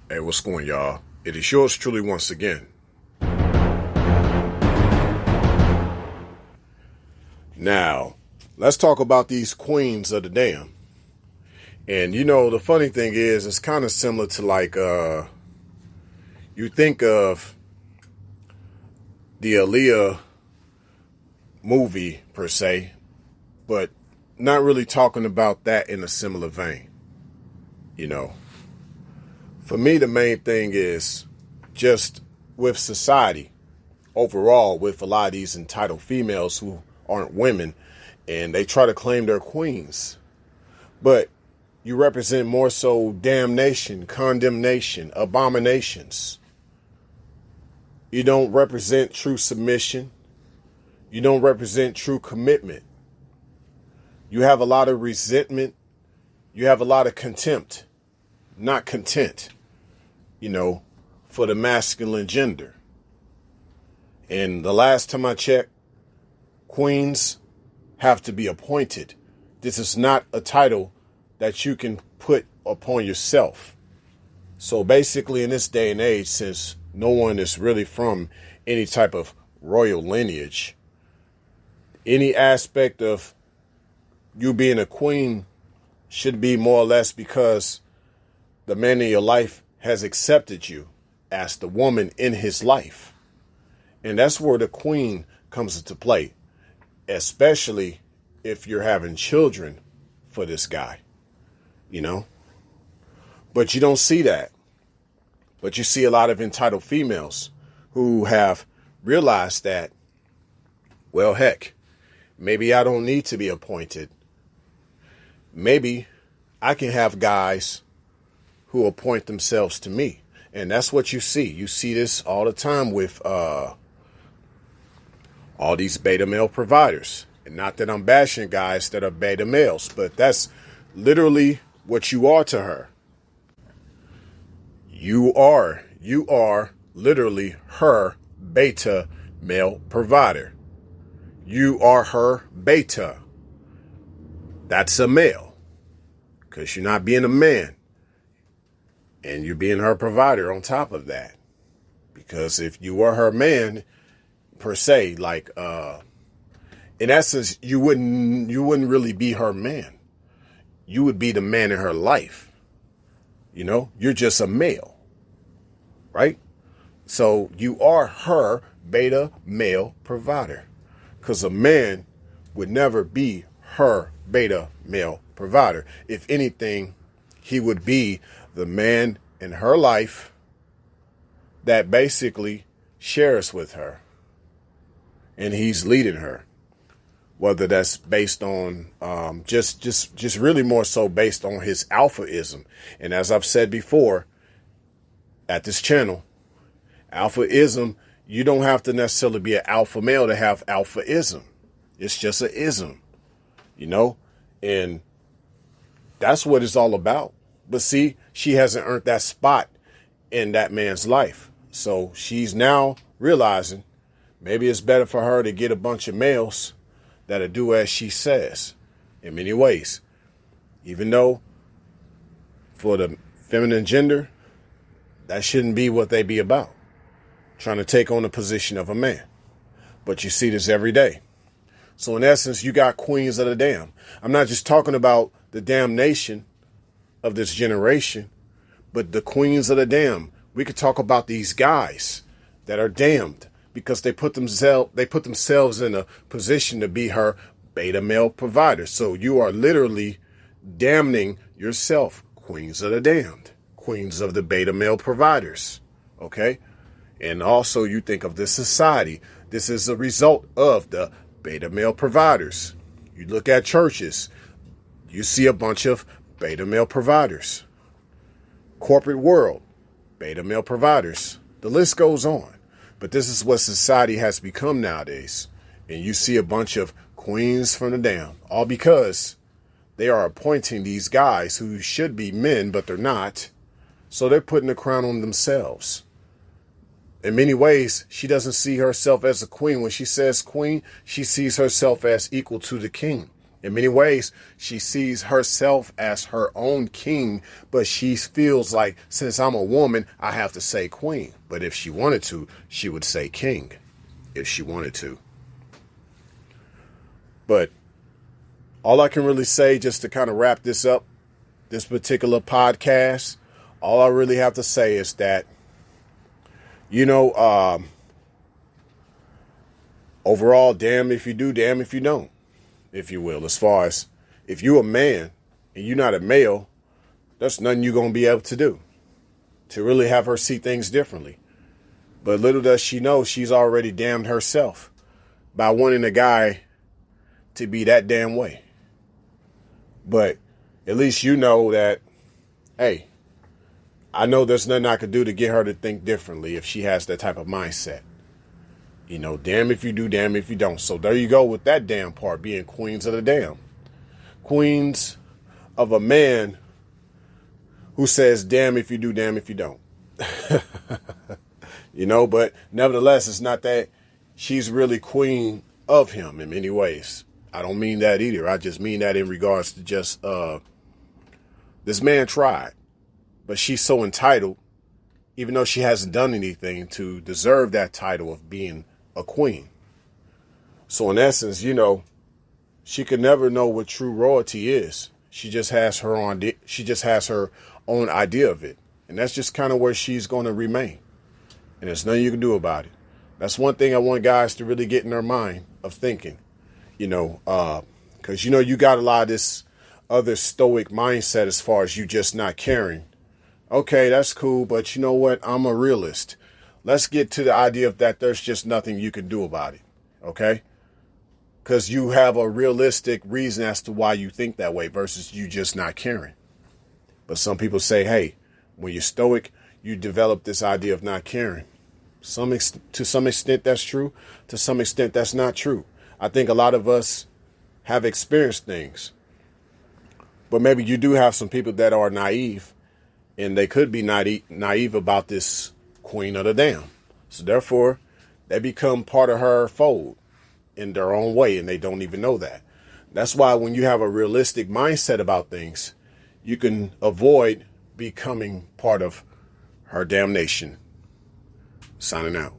Hey, what's going, y'all? It is yours truly once again. Now, let's talk about these queens of the damn. And the funny thing is, it's kind of similar to you think of the Aaliyah movie per se, but not really talking about that in a similar vein. For me, the main thing is just with society overall, with a lot of these entitled females who aren't women, and they try to claim they're queens. But you represent more so damnation, condemnation, abominations. You don't represent true submission. You don't represent true commitment. You have a lot of resentment. You have a lot of contempt, not content, for the masculine gender. And the last time I checked, queens have to be appointed. This is not a title that you can put upon yourself. So basically, in this day and age, since no one is really from any type of royal lineage, any aspect of you being a queen should be more or less because the man in your life has accepted you as the woman in his life. And that's where the queen comes into play, especially if you're having children for this guy, But you don't see that. But you see a lot of entitled females who have realized that, well, heck, maybe I don't need to be appointed. Maybe I can have guys who appoint themselves to me. And that's what you see. You see this all the time with all these beta male providers. And not that I'm bashing guys that are beta males, but that's literally what you are to her. You are literally her beta male provider. You are her beta. That's a male. Because you're not being a man. And you're being her provider on top of that. Because if you were her man, per se, in essence, you wouldn't really be her man. You would be the man in her life. You're just a male, right? So you are her beta male provider, because a man would never be her beta male provider. If anything, he would be the man in her life that basically shares with her. And he's leading her, whether that's based on just really more so based on his alphaism. And as I've said before at this channel, alphaism, you don't have to necessarily be an alpha male to have alphaism. It's just an ism, and that's what it's all about. But see, she hasn't earned that spot in that man's life. So she's now realizing maybe it's better for her to get a bunch of males that'll do as she says in many ways. Even though for the feminine gender, that shouldn't be what they be about. Trying to take on the position of a man. But you see this every day. So in essence, you got queens of the damn. I'm not just talking about the damnation of this generation, but the queens of the damn. We could talk about these guys that are damned because they put themselves in a position to be her beta male provider. So you are literally damning yourself, queens of the damned, queens of the beta male providers. Okay? And also you think of this society. This is a result of the beta male providers. You look at churches, you see a bunch of beta male providers. Corporate world, beta male providers. The list goes on. But this is what society has become nowadays. And you see a bunch of queens from the damn, all because they are appointing these guys who should be men, but they're not. So they're putting the crown on themselves. In many ways, she doesn't see herself as a queen. When she says queen, she sees herself as equal to the king. In many ways, she sees herself as her own king, but she feels like, since I'm a woman, I have to say queen. But if she wanted to, she would say king, if she wanted to. But all I can really say, just to kind of wrap this up, this particular podcast, all I really have to say is that, overall, damn if you do, damn if you don't, if you will. As far as if you're a man and you're not a male, there's nothing you're going to be able to do to really have her see things differently. But little does she know, she's already damned herself by wanting a guy to be that damn way. But at least you know that, hey, I know there's nothing I could do to get her to think differently if she has that type of mindset. Damn if you do, damn if you don't. So there you go with that damn part, being queens of the damn. Queens of a man who says, damn if you do, damn if you don't. But nevertheless, it's not that she's really queen of him in many ways. I don't mean that either. I just mean that in regards to just, this man tried, but she's so entitled, even though she hasn't done anything to deserve that title of being a queen. So in essence, she could never know what true royalty is. She just has her own idea of it. And that's just kind of where she's going to remain. And there's nothing you can do about it. That's one thing I want guys to really get in their mind of thinking, because, you got a lot of this other stoic mindset as far as you just not caring. Okay, that's cool. But you know what? I'm a realist. Let's get to the idea of that there's just nothing you can do about it. Okay? Because you have a realistic reason as to why you think that way versus you just not caring. But some people say, hey, when you're stoic, you develop this idea of not caring. To some extent, that's true. To some extent, that's not true. I think a lot of us have experienced things. But maybe you do have some people that are naive, and they could be naive about this queen of the damn. So therefore, they become part of her fold in their own way, and they don't even know that. That's why when you have a realistic mindset about things, you can avoid becoming part of her damnation. Signing out.